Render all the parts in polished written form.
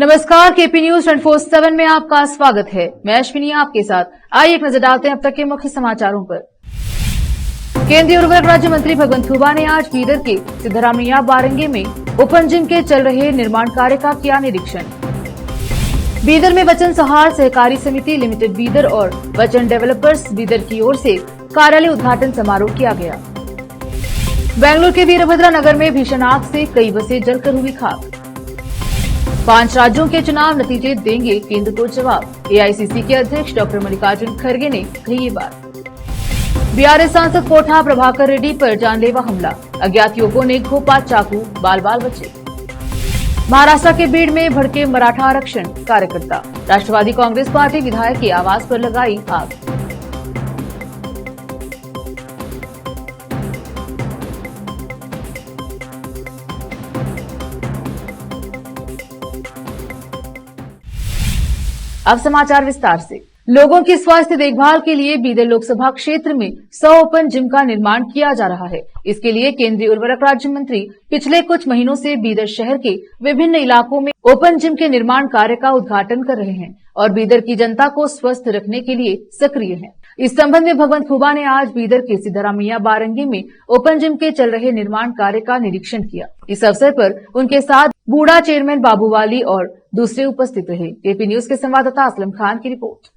नमस्कार, KP news 24/7 में आपका स्वागत है। मैं अश्विनी आपके साथ। आइए एक नजर डालते हैं अब तक के मुख्य समाचारों पर। केंद्रीय उर्वरक राज्य मंत्री भगवंत खुबा ने आज बीदर के सिद्धरामैया बारंगे में ओपन जिम के चल रहे निर्माण कार्य का किया निरीक्षण। बीदर में वचन सौहार्द सहकारी समिति लिमिटेड बीदर और वचन डेवलपर्स बीदर की ओर से कार्यालय उद्घाटन समारोह किया गया। बेंगलुरु के वीरभद्रा नगर में भीषण आग से कई बसें जलकर हुई खाक। 5 राज्यों के चुनाव नतीजे देंगे केंद्र को जवाब। एआईसीसी के अध्यक्ष डॉक्टर मल्लिकार्जुन खड़गे ने कही ये बात। बीआरएस सांसद कोठा प्रभाकर रेड्डी पर जानलेवा हमला, अज्ञात युवकों ने घोंपा चाकू, बाल बाल बचे। महाराष्ट्र के बीड़ में भड़के मराठा आरक्षण कार्यकर्ता, राष्ट्रवादी कांग्रेस पार्टी विधायक के आवास पर लगाई आग। अब समाचार विस्तार से। लोगों की स्वास्थ्य देखभाल के लिए बीदर लोकसभा क्षेत्र में 100 ओपन जिम का निर्माण किया जा रहा है। इसके लिए केंद्रीय उर्वरक राज्य मंत्री पिछले कुछ महीनों से बीदर शहर के विभिन्न इलाकों में ओपन जिम के निर्माण कार्य का उद्घाटन कर रहे हैं और बीदर की जनता को स्वस्थ रखने के लिए सक्रिय हैं। इस संबंध में भगवंत खुबा ने आज बीदर के सिद्धरामैया बारंगी में ओपन जिम के चल रहे निर्माण कार्य का निरीक्षण किया। इस अवसर पर उनके साथ बूढ़ा चेयरमैन बाबूवाली और दूसरे उपस्थित रहे। केपी न्यूज के संवाददाता असलम खान की रिपोर्ट।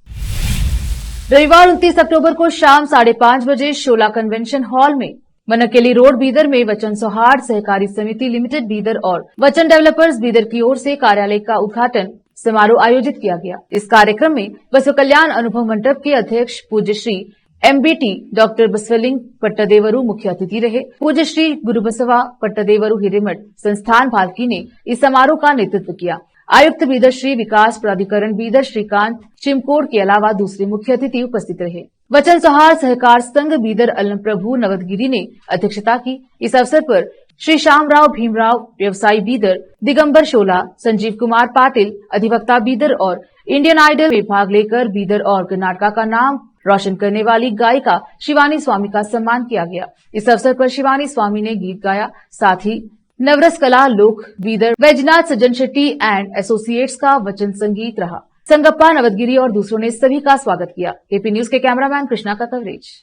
रविवार 29 अक्टूबर को शाम 5:30 बजे शोला कन्वेंशन हॉल में मनकेली रोड बीदर में वचन सौहार्द सहकारी समिति लिमिटेड बीदर और वचन डेवलपर्स बीदर की ओर से कार्यालय का उद्घाटन समारोह आयोजित किया गया। इस कार्यक्रम में बसव कल्याण अनुभव मंडप के अध्यक्ष पूज्य श्री एमबीटी डॉक्टर बसवलिंग पट्टदेवरू मुख्य अतिथि रहे। पूज्य श्री गुरुबसवा पट्टदेवरू हिरेमठ संस्थान भालकी ने इस समारोह का नेतृत्व किया। आयुक्त बीदर श्री विकास प्राधिकरण बीदर श्रीकांत चिमकोड के अलावा दूसरे मुख्य अतिथि उपस्थित रहे। वचन सौहार्द सहकार संघ बीदर अलम प्रभु नवदगिरी ने अध्यक्षता की। इस अवसर पर श्री श्यामराव भीमराव व्यवसायी बीदर, दिगंबर शोला, संजीव कुमार पाटिल अधिवक्ता बीदर और इंडियन आइडल में भाग लेकर बीदर और कर्नाटका का नाम रोशन करने वाली गायिका शिवानी स्वामी का सम्मान किया गया। इस अवसर पर शिवानी स्वामी ने गीत गाया। साथ ही नवरस कला लोक बीदर वैजनाथ सज्जन शेट्टी एंड एसोसिएट्स का वचन संगीत रहा। संगप्पा नवदगिरी और दूसरों ने सभी का स्वागत किया। एपी न्यूज के कैमरामैन कृष्णा का कवरेज।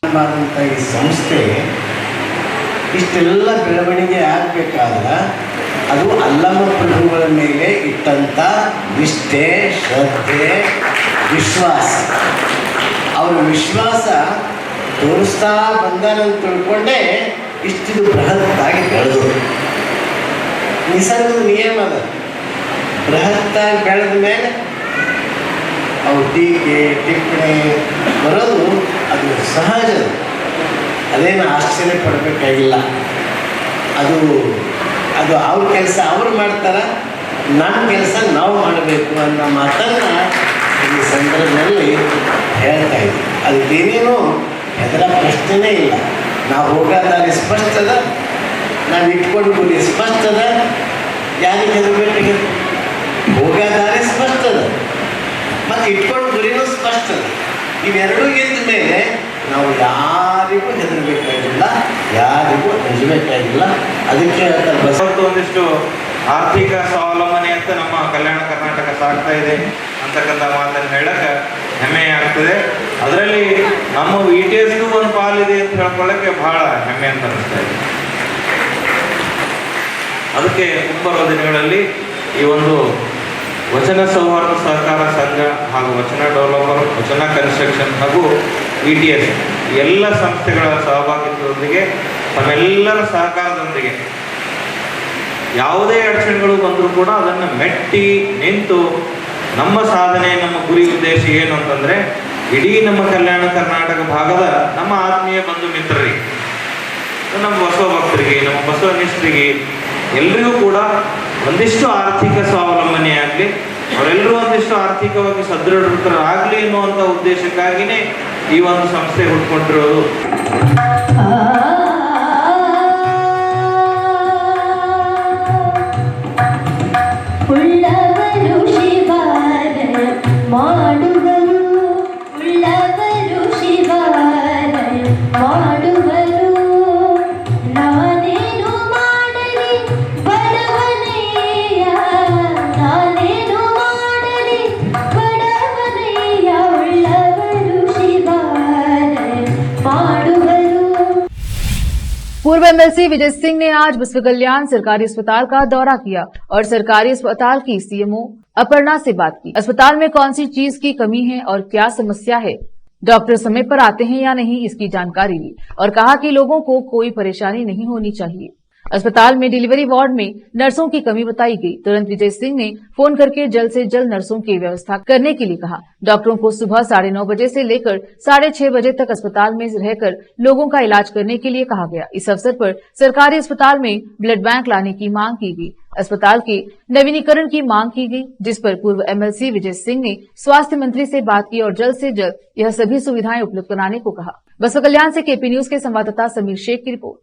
ಇಷ್ಟೆಲ್ಲ ಬೆಳವಣಿಗೆ ಆಗಬೇಕಾದ್ರೆ ಅದು ಅಲ್ಲಮ ಪ್ರಭುಗಳ ಮೇಲೆ ಇಟ್ಟಂಥ ನಿಷ್ಠೆ, ಶ್ರದ್ಧೆ, ವಿಶ್ವಾಸ. ಅವರ ವಿಶ್ವಾಸ ತೋರಿಸ್ತಾ ಬಂದಾನಂತ ತಿಳ್ಕೊಂಡೇ ಇಷ್ಟಿದು ಬೃಹತ್ತಾಗಿ ಬೆಳೆದು. ನಿಸರ್ಗದ ನಿಯಮ ಅದ, ಬೃಹತ್ತಾಗಿ ಬೆಳೆದ ಮೇಲೆ ಅವು ಟೀಕೆ ಟಿಪ್ಪಣಿ ಬರೋದು ಅದು ಸಹಜ. ಅದೇನು ಆಶ್ಚರ್ಯ ಪಡಬೇಕಾಗಿಲ್ಲ. ಅದು ಅವ್ರ ಕೆಲಸ ಅವ್ರು ಮಾಡ್ತಾರೆ, ನಮ್ಮ ಕೆಲಸ ನಾವು ಮಾಡಬೇಕು ಅನ್ನೋ ಮಾತನ್ನು ಈ ಸಂದರ್ಭದಲ್ಲಿ ಹೇಳ್ತಾ ಇದ್ವಿ. ಅದಕ್ಕೇನೇನು ಅದರ ಪ್ರಶ್ನೆನೇ ಇಲ್ಲ. ನಾವು ಹೋಗೋ ದಾರಿ ಸ್ಪಷ್ಟದ, ನಾವು ಇಟ್ಕೊಂಡು ಗುರಿ ಸ್ಪಷ್ಟದ. ಯಾರಿಗೆ ಹೆದರಬೇಕಾಗಿದೆ? ಹೋಗೋ ದಾರಿ ಸ್ಪಷ್ಟದ ಮತ್ತು ಇಟ್ಕೊಂಡು ಗುರಿನೂ ಸ್ಪಷ್ಟದ. ಇವೆರಡೂ ಇದ್ದ ಮೇಲೆ ನಾವು ಯಾರಿಗೂ ಹೆದರಬೇಕಾಗಿಲ್ಲ, ಯಾರಿಗೂ ಅಂಜಬೇಕಾಗಿಲ್ಲ. ಅದಕ್ಕೆ ಒಂದಿಷ್ಟು ಆರ್ಥಿಕ ಸ್ವಾವಲಂಬನೆ ಅಂತ ನಮ್ಮ ಕಲ್ಯಾಣ ಕರ್ನಾಟಕ ಸಾಗ್ತಾ ಇದೆ ಅಂತಕ್ಕಂಥ ಮಾತನ್ನು ಹೇಳಕ್ಕೆ ಹೆಮ್ಮೆ ಆಗ್ತದೆ. ಅದರಲ್ಲಿ ನಮ್ಮ VTSಗೂ ಒಂದು ಪಾಲಿದೆ ಅಂತ ಹೇಳ್ಕೊಳ್ಳೋಕ್ಕೆ ಬಹಳ ಹೆಮ್ಮೆ ಅಂತ ಅನಿಸ್ತಾ ಇದೆ. ಅದಕ್ಕೆ ಮುಂಬರುವ ದಿನಗಳಲ್ಲಿ ಈ ಒಂದು ವಚನ ಸೌಹಾರ್ದ ಸಹಕಾರ ಸಂಘ ಹಾಗೂ ವಚನ ಡೆವಲಪರ್, ವಚನ ಕನ್ಸ್ಟ್ರಕ್ಷನ್ ಹಾಗೂ VTS ಎಲ್ಲ ಸಂಸ್ಥೆಗಳ ಸಹಭಾಗಿತ್ವದೊಂದಿಗೆ ತಮ್ಮೆಲ್ಲರ ಸಹಕಾರದೊಂದಿಗೆ ಯಾವುದೇ ಅಡಚಣೆಗಳು ಬಂದರೂ ಕೂಡ ಅದನ್ನು ಮೆಟ್ಟಿ ನಿಂತು ನಮ್ಮ ಸಾಧನೆ, ನಮ್ಮ ಗುರಿ ಉದ್ದೇಶ ಏನು ಅಂತಂದರೆ ಇಡೀ ನಮ್ಮ ಕಲ್ಯಾಣ ಕರ್ನಾಟಕ ಭಾಗದ ನಮ್ಮ ಆತ್ಮೀಯ ಬಂಧು ಮಿತ್ರರಿಗೆ, ನಮ್ಮ ಬಸವ ಭಕ್ತರಿಗೆ, ನಮ್ಮ ಬಸವನಿಷ್ಠರಿಗೆ ಎಲ್ರಿಗೂ ಕೂಡ ಒಂದಿಷ್ಟು ಆರ್ಥಿಕ ಸ್ವಾವಲಂಬನೆ ಆಗಲಿ, ಅವರೆಲ್ಲರೂ ಒಂದಿಷ್ಟು ಆರ್ಥಿಕವಾಗಿ ಸದೃಢರಾಗಲಿ ಎನ್ನುವಂಥ ಉದ್ದೇಶಕ್ಕಾಗಿಯೇ ಈ ಒಂದು ಸಂಸ್ಥೆ ಹುಟ್ಕೊಂಡಿರೋದು. ನಾನೇನು पूर्व एमएलसी विजय सिंह ने आज बसव कल्याण सरकारी अस्पताल का दौरा किया और सरकारी अस्पताल की सीएमओ अपर्णा से बात की। अस्पताल में कौन सी चीज की कमी है और क्या समस्या है, डॉक्टर समय पर आते हैं या नहीं, इसकी जानकारी ली और कहा कि लोगों को कोई परेशानी नहीं होनी चाहिए। अस्पताल में डिलीवरी वार्ड में नर्सों की कमी बताई गई। तुरंत विजय सिंह ने फोन करके जल्द से जल्द नर्सों की व्यवस्था करने के लिए कहा। डॉक्टरों को सुबह 9:30 बजे से लेकर 6:30 बजे तक अस्पताल में रहकर लोगों का इलाज करने के लिए कहा गया। इस अवसर पर सरकारी अस्पताल में ब्लड बैंक लाने की मांग की गई। अस्पताल के नवीनीकरण की मांग की गई, जिस पर पूर्व एमएलसी विजय सिंह ने स्वास्थ्य मंत्री से बात की और जल्द से जल्द यह सभी सुविधाएं उपलब्ध कराने को कहा। बसव कल्याण से केपी न्यूज के संवाददाता समीर शेख की रिपोर्ट।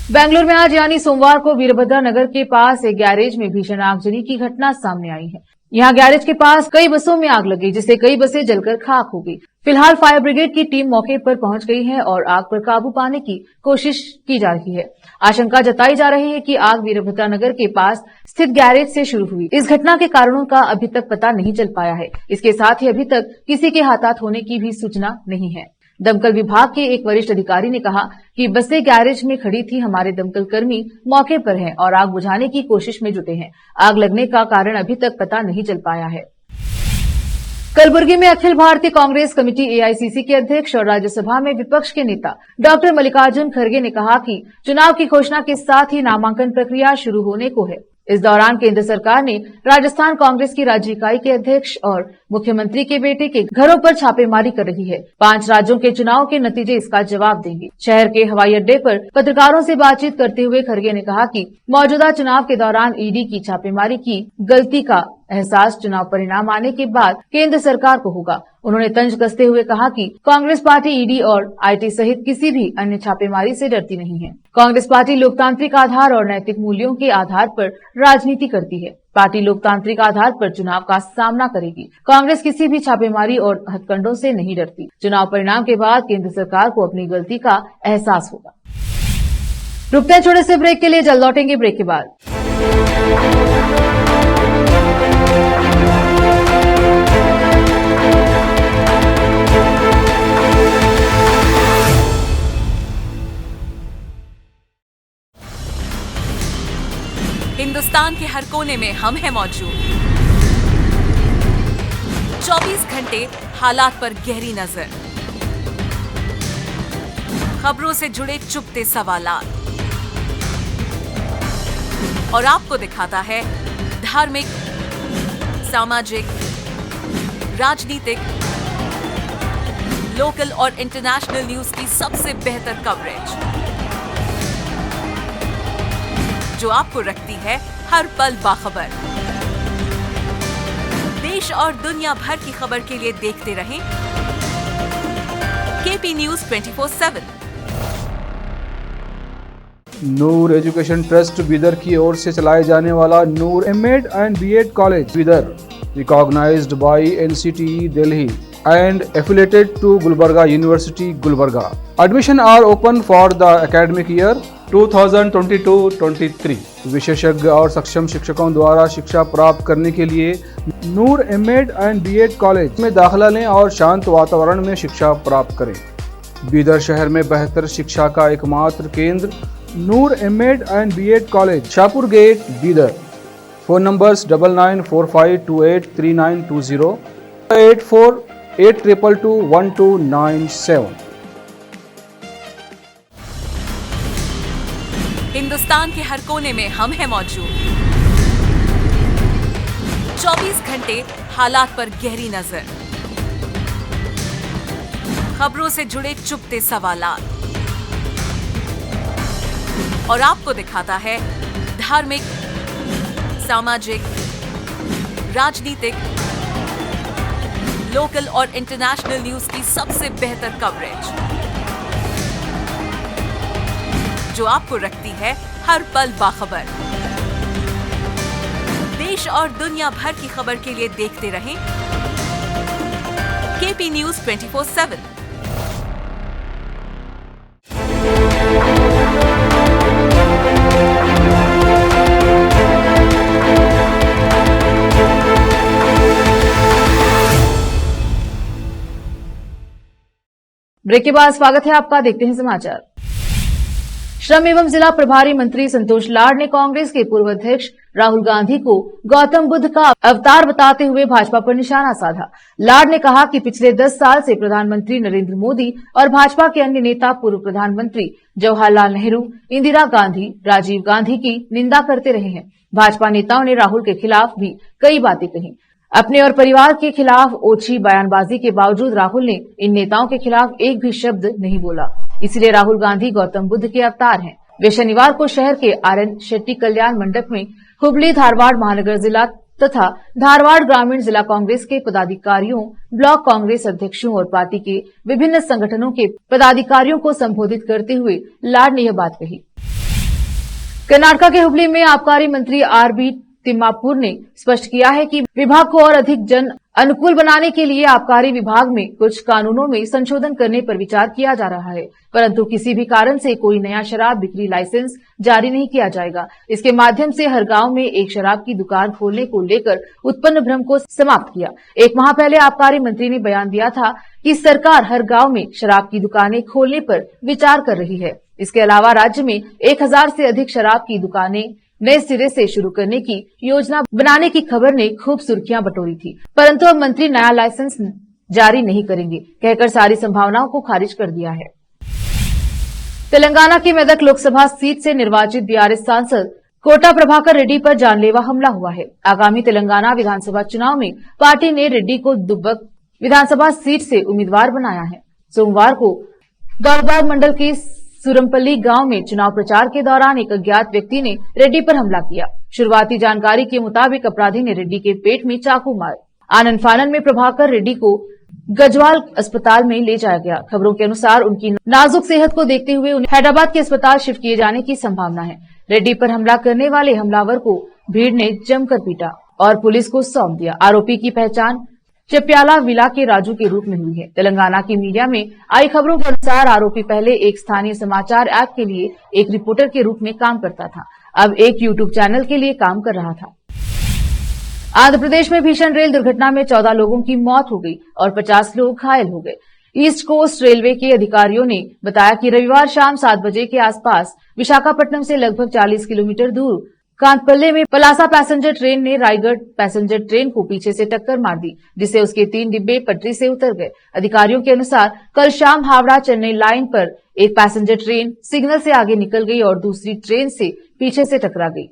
बेंगलुरु में आज यानी सोमवार को वीरभद्रा नगर के पास एक गैरेज में भीषण आगजनी की घटना सामने आई है। यहां गैरेज के पास कई बसों में आग लगी, जिससे कई बसें जलकर खाक हो गई। फिलहाल फायर ब्रिगेड की टीम मौके पर पहुंच गई है और आग पर काबू पाने की कोशिश की जा रही है। आशंका जताई जा रही है कि आग वीरभद्रा नगर के पास स्थित गैरेज से शुरू हुई। इस घटना के कारणों का अभी तक पता नहीं चल पाया है। इसके साथ ही अभी तक किसी के हाथात होने की भी सूचना नहीं है। दमकल विभाग के एक वरिष्ठ अधिकारी ने कहा कि बसें गैरेज में खड़ी थी। हमारे दमकल कर्मी मौके पर हैं और आग बुझाने की कोशिश में जुटे हैं। आग लगने का कारण अभी तक पता नहीं चल पाया है। कलबुर्गी में अखिल भारतीय कांग्रेस कमेटी एआईसीसी के अध्यक्ष और राज्यसभा में विपक्ष के नेता डॉक्टर मल्लिकार्जुन खड़गे ने कहा कि चुनाव की घोषणा के साथ ही नामांकन प्रक्रिया शुरू होने को है। इस दौरान केंद्र सरकार ने राजस्थान कांग्रेस की राज्य इकाई के अध्यक्ष और मुख्यमंत्री के बेटे के घरों पर छापेमारी कर रही है। 5 राज्यों के चुनाव के नतीजे इसका जवाब देंगे। शहर के हवाई अड्डे पर पत्रकारों से बातचीत करते हुए खड़गे ने कहा कि मौजूदा चुनाव के दौरान ईडी की छापेमारी की गलती का एहसास चुनाव परिणाम आने के बाद केंद्र सरकार को होगा। उन्होंने तंज कसते हुए कहा कि कांग्रेस पार्टी ईडी और आईटी सहित किसी भी अन्य छापेमारी से डरती नहीं है। कांग्रेस पार्टी लोकतांत्रिक आधार और नैतिक मूल्यों के आधार पर राजनीति करती है। पार्टी लोकतांत्रिक आधार पर चुनाव का सामना करेगी। कांग्रेस किसी भी छापेमारी और हथकंडों से नहीं डरती। चुनाव परिणाम के बाद केंद्र सरकार को अपनी गलती का एहसास होगा। रुकते हैं छोटे से ब्रेक के लिए, जल्द लौटेंगे ब्रेक के बाद। हिंदुस्तान के हर कोने में हम हैं मौजूद। 24 घंटे हालात पर गहरी नजर, खबरों से जुड़े चुपते सवालात और आपको दिखाता है धार्मिक, सामाजिक, राजनीतिक, लोकल और इंटरनेशनल न्यूज की सबसे बेहतर कवरेज, जो आपको रखती है हर पल बाखबर। देश और दुनिया भर की खबर के लिए देखते रहें KP news 24/7। Noor education trust Bidar की ओर से चलाए जाने वाला Noor MEd and BEd college Bidar, recognised by NCTE Delhi and affiliated to Gulbarga University, Gulbarga. Admission are open for the academic year 2022-23. विशेषज्ञ और सक्षम शिक्षकों द्वारा शिक्षा प्राप्त करने के लिए नूर एमएड एंड बीएड कॉलेज में दाखिला लें और शांत वातावरण में शिक्षा प्राप्त करें। बीदर शहर में बेहतर शिक्षा का एकमात्र केंद्र Noor MEd and BEd college, Shahpur gate, Bidar. Phone numbers 9945283920, 8482221297। Hindustan के हर कोने में हम हैं मौजूद। 24 घंटे हालात पर गहरी नजर, खबरों से जुड़े चुपते सवालात और आपको दिखाता है धार्मिक, सामाजिक, राजनीतिक, लोकल और इंटरनेशनल न्यूज की सबसे बेहतर कवरेज, जो आपको रखती है हर पल बाखबर। देश और दुनिया भर की खबर के लिए देखते रहें केपी न्यूज 24/7। ब्रेक के बाद स्वागत है आपका। देखते हैं समाचार। श्रम एवं जिला प्रभारी मंत्री संतोष लाड ने कांग्रेस के पूर्व अध्यक्ष राहुल गांधी को गौतम बुद्ध का अवतार बताते हुए भाजपा पर निशाना साधा। लाड ने कहा कि पिछले 10 साल से प्रधानमंत्री नरेंद्र मोदी और भाजपा के अन्य नेता पूर्व प्रधानमंत्री जवाहरलाल नेहरू, इंदिरा गांधी, राजीव गांधी की निंदा करते रहे हैं। भाजपा नेताओं ने राहुल के खिलाफ भी कई बातें कही। अपने और परिवार के खिलाफ ओछी बयानबाजी के बावजूद राहुल ने इन नेताओं के खिलाफ एक भी शब्द नहीं बोला। इसलिए राहुल गांधी गौतम बुद्ध के अवतार हैं। वे शनिवार को शहर के RN शेट्टी कल्याण मंडप में हुबली धारवाड़ महानगर जिला तथा धारवाड़ ग्रामीण जिला कांग्रेस के पदाधिकारियों, ब्लॉक कांग्रेस अध्यक्षों और पार्टी के विभिन्न संगठनों के पदाधिकारियों को संबोधित करते हुए लाड ने यह बात कही। कर्नाटक के हुबली में आबकारी मंत्री RB तिम्मापुर ने स्पष्ट किया है कि विभाग को और अधिक जन अनुकूल बनाने के लिए आबकारी विभाग में कुछ कानूनों में संशोधन करने पर विचार किया जा रहा है, परंतु किसी भी कारण से कोई नया शराब बिक्री लाइसेंस जारी नहीं किया जाएगा। इसके माध्यम से हर गांव में एक शराब की दुकान खोलने को लेकर उत्पन्न भ्रम को समाप्त किया। एक माह पहले आबकारी मंत्री ने बयान दिया था कि सरकार हर गांव में शराब की दुकानें खोलने पर विचार कर रही है। इसके अलावा राज्य में 1000 से अधिक शराब की दुकानें नए सिरे से शुरू करने की योजना बनाने की खबर ने खूब सुर्खियां बटोरी थी, परंतु अब मंत्री नया लाइसेंस जारी नहीं करेंगे कहकर सारी संभावनाओं को खारिज कर दिया है। तेलंगाना की मेदक लोकसभा सीट से निर्वाचित BRS सांसद कोटा प्रभाकर रेड्डी पर जानलेवा हमला हुआ है। आगामी तेलंगाना विधानसभा चुनाव में पार्टी ने रेड्डी को दुब्बक विधानसभा सीट से उम्मीदवार बनाया है। सोमवार को गौरबाग मंडल के सुरमपल्ली गांव में चुनाव प्रचार के दौरान एक अज्ञात व्यक्ति ने रेड्डी पर हमला किया। शुरुआती जानकारी के मुताबिक अपराधी ने रेड्डी के पेट में चाकू मारे। आनन फानन में प्रभाकर रेड्डी को गजवाल अस्पताल में ले जाया गया। खबरों के अनुसार उनकी नाजुक सेहत को देखते हुए उन्हें हैदराबाद के अस्पताल शिफ्ट किए जाने की संभावना है। रेड्डी पर हमला करने वाले हमलावर को भीड़ ने जमकर पीटा और पुलिस को सौंप दिया। आरोपी की पहचान चप्याला विला के राजू के रूप में हुई है। तेलंगाना की मीडिया में आई खबरों के अनुसार आरोपी पहले एक स्थानीय समाचार ऐप के लिए एक रिपोर्टर के रूप में काम करता था, अब एक यूट्यूब चैनल के लिए काम कर रहा था। आंध्र प्रदेश में भीषण रेल दुर्घटना में 14 लोगों की मौत हो गई और 50 लोग घायल हो गए। ईस्ट कोस्ट रेलवे के अधिकारियों ने बताया कि रविवार शाम 7 बजे के आसपास विशाखापट्टनम से लगभग 40 किलोमीटर दूर कांतपल्ले में पलासा पैसेंजर ट्रेन ने रायगढ़ पैसेंजर ट्रेन को पीछे से टक्कर मार दी, जिससे उसके 3 डिब्बे पटरी से उतर गए। अधिकारियों के अनुसार कल शाम हावड़ा चेन्नई लाइन पर एक पैसेंजर ट्रेन सिग्नल से आगे निकल गई और दूसरी ट्रेन से पीछे से टकरा गई।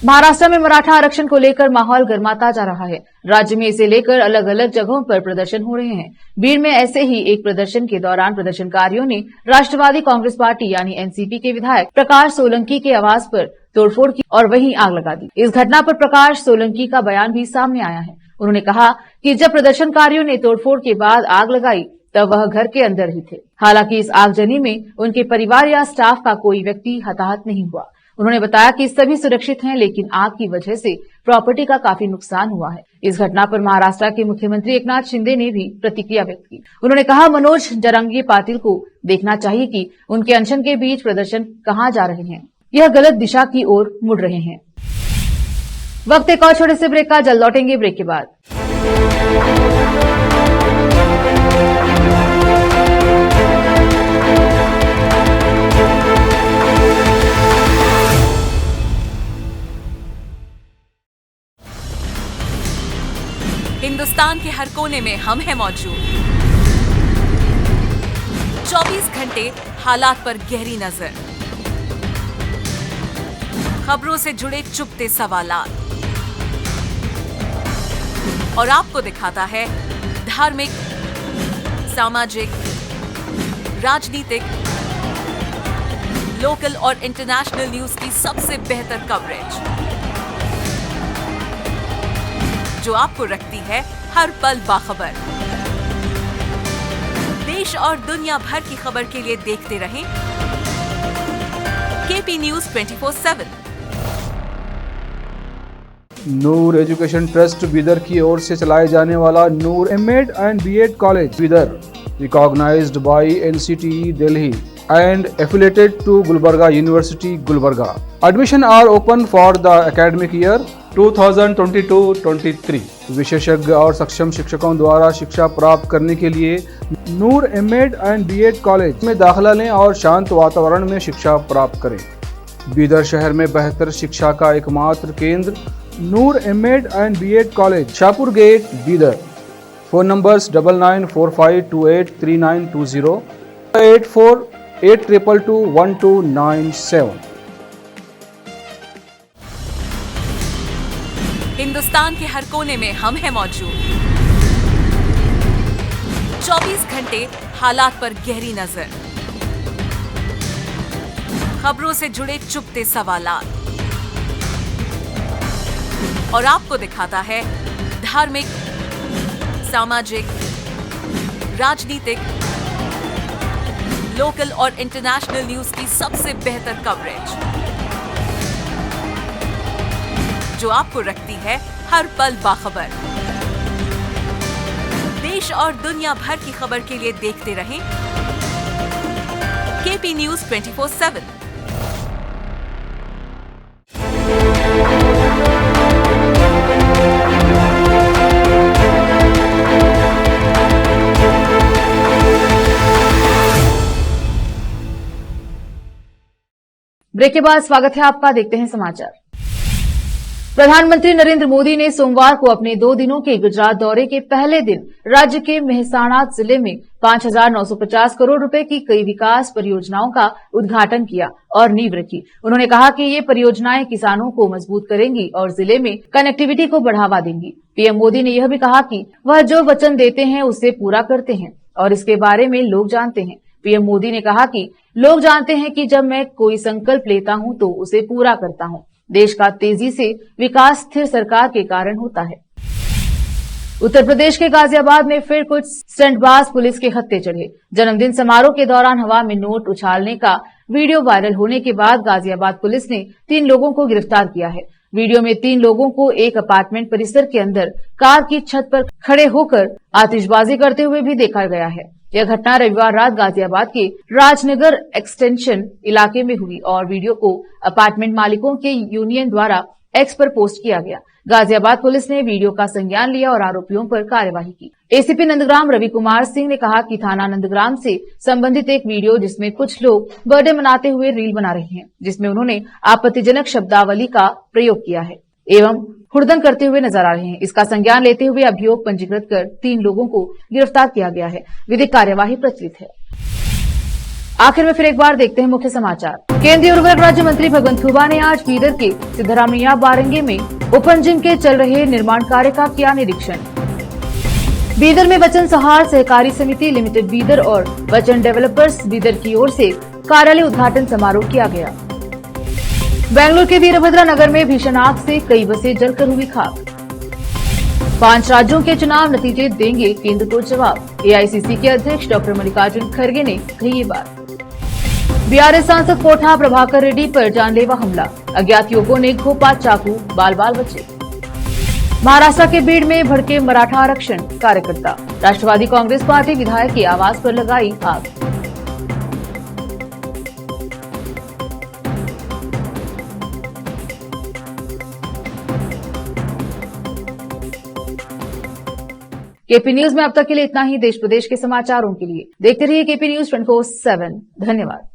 महाराष्ट्र में मराठा आरक्षण को लेकर माहौल गर्माता जा रहा है। राज्य में इसे लेकर अलग अलग जगहों पर प्रदर्शन हो रहे हैं। बीड़ में ऐसे ही एक प्रदर्शन के दौरान प्रदर्शनकारियों ने राष्ट्रवादी कांग्रेस पार्टी यानी एनसीपी के विधायक प्रकाश सोलंकी के आवास पर तोड़फोड़ की और वहीं आग लगा दी। इस घटना पर प्रकाश सोलंकी का बयान भी सामने आया है। उन्होंने कहा कि जब प्रदर्शनकारियों ने तोड़फोड़ के बाद आग लगाई तब वह घर के अंदर ही थे। हालांकि इस आगजनी में उनके परिवार या स्टाफ का कोई व्यक्ति हताहत नहीं हुआ। उन्होंने बताया कि सभी सुरक्षित हैं, लेकिन आग की वजह से प्रॉपर्टी का काफी नुकसान हुआ है। इस घटना पर महाराष्ट्र के मुख्यमंत्री एकनाथ शिंदे ने भी प्रतिक्रिया व्यक्त की। उन्होंने कहा, मनोज जरांगे पाटिल को देखना चाहिए कि उनके अनशन के बीच प्रदर्शन कहां जा रहे हैं। यह गलत दिशा की ओर मुड़ रहे हैं। वक्त एक और छोटे से ब्रेक का, जल्द लौटेंगे ब्रेक के बाद। हिंदुस्तान के हर कोने में हम हैं मौजूद। 24 घंटे हालात पर गहरी नजर, खबरों से जुड़े चुपते सवालात और आपको दिखाता है धार्मिक, सामाजिक, राजनीतिक, लोकल और इंटरनेशनल न्यूज की सबसे बेहतर कवरेज जो आपको रखती है हर पल बाखबर। देश और दुनिया भर की खबर के लिए देखते रहें KP news 24/7। Noor education trust Bidar की ओर से चलाए जाने वाला Noor MEd and BEd college Bidar, recognised by NCTE Delhi, and affiliated to Gulbarga University, Gulbarga. Admission are open for the academic year 2022-23. विशेषज्ञ और सक्षम शिक्षकों द्वारा शिक्षा प्राप्त करने के लिए नूर एमएड एंड बीएड कॉलेज में दाखिला लें और शांत वातावरण में शिक्षा प्राप्त करें। बीदर शहर में बेहतर शिक्षा का एकमात्र केंद्र Noor MEd and BEd college, Shahpur gate, Bidar. Phone numbers 9945283920, 8482221297। Hindustan के हर कोने में हम हैं मौजूद। 24 घंटे हालात पर गहरी नजर, खबरों से जुड़े चुपते सवालात और आपको दिखाता है धार्मिक, सामाजिक, राजनीतिक, लोकल और इंटरनेशनल न्यूज की सबसे बेहतर कवरेज, जो आपको रखती है हर पल बाखबर। देश और दुनिया भर की खबर के लिए देखते रहें केपी न्यूज 24/7। ब्रेक के बाद स्वागत है आपका। देखते हैं समाचार। प्रधानमंत्री नरेंद्र मोदी ने सोमवार को अपने 2 दिनों के गुजरात दौरे के पहले दिन राज्य के मेहसाणा जिले में 5,950 करोड़ रुपए की कई विकास परियोजनाओं का उद्घाटन किया और नींव रखी। उन्होंने कहा कि ये परियोजनाएं किसानों को मजबूत करेंगी और जिले में कनेक्टिविटी को बढ़ावा देंगी। पीएम मोदी ने यह भी कहा कि वह जो वचन देते हैं उसे पूरा करते हैं और इसके बारे में लोग जानते हैं। पीएम मोदी ने कहा कि लोग जानते हैं कि जब मैं कोई संकल्प लेता हूं तो उसे पूरा करता हूं। देश का तेजी से विकास स्थिर सरकार के कारण होता है। उत्तर प्रदेश के गाजियाबाद में फिर कुछ स्टंटबाज पुलिस के हत्थे चढ़े। जन्मदिन समारोह के दौरान हवा में नोट उछालने का वीडियो वायरल होने के बाद गाजियाबाद पुलिस ने 3 लोगों को गिरफ्तार किया है। वीडियो में 3 लोगों को एक अपार्टमेंट परिसर के अंदर कार की छत पर खड़े होकर आतिशबाजी करते हुए भी देखा गया है। यह घटना रविवार रात गाजियाबाद के राजनगर एक्सटेंशन इलाके में हुई और वीडियो को अपार्टमेंट मालिकों के यूनियन द्वारा एक्स पर पोस्ट किया गया। गाजियाबाद पुलिस ने वीडियो का संज्ञान लिया और आरोपियों पर कार्यवाही की। एसीपी नंदग्राम रवि कुमार सिंह ने कहा कि थाना नंदग्राम से संबंधित एक वीडियो जिसमें कुछ लोग बर्थडे मनाते हुए रील बना रहे हैं, जिसमें उन्होंने आपत्तिजनक शब्दावली का प्रयोग किया है एवं हुड़दंग करते हुए नजर आ रहे हैं। इसका संज्ञान लेते हुए अभियोग पंजीकृत कर 3 लोगों को गिरफ्तार किया गया है। विधिक कार्यवाही प्रचलित है। आखिर में फिर एक बार देखते हैं मुख्य समाचार। केंद्रीय उर्वरक राज्य मंत्री भगवंत खुबा ने आज बीदर के सिद्धरामैया बारंगे में ओपन जिम के चल रहे निर्माण कार्य का किया निरीक्षण। बीदर में वचन सौहार्द सहकारी समिति लिमिटेड बीदर और वचन डेवलपर्स बीदर की ओर से कार्यालय उद्घाटन समारोह किया गया। बेंगलुरु के वीरभद्रा नगर में भीषण आग से कई बसें जलकर हुई खाक। 5 राज्यों के चुनाव नतीजे देंगे केंद्र को जवाब। एआईसीसी के अध्यक्ष डॉक्टर मल्लिकार्जुन खड़गे ने कही ये बात। बीआरएस सांसद कोठा प्रभाकर रेड्डी पर जानलेवा हमला, अज्ञात युवकों ने घोंपा चाकू, बाल बाल बचे। महाराष्ट्र के बीड़ में भड़के मराठा आरक्षण कार्यकर्ता, राष्ट्रवादी कांग्रेस पार्टी विधायक के आवास पर लगाई आग। केपी न्यूज में अब तक के लिए इतना ही। देश प्रदेश के समाचारों के लिए देखते रहिए केपी न्यूज 24/7। धन्यवाद।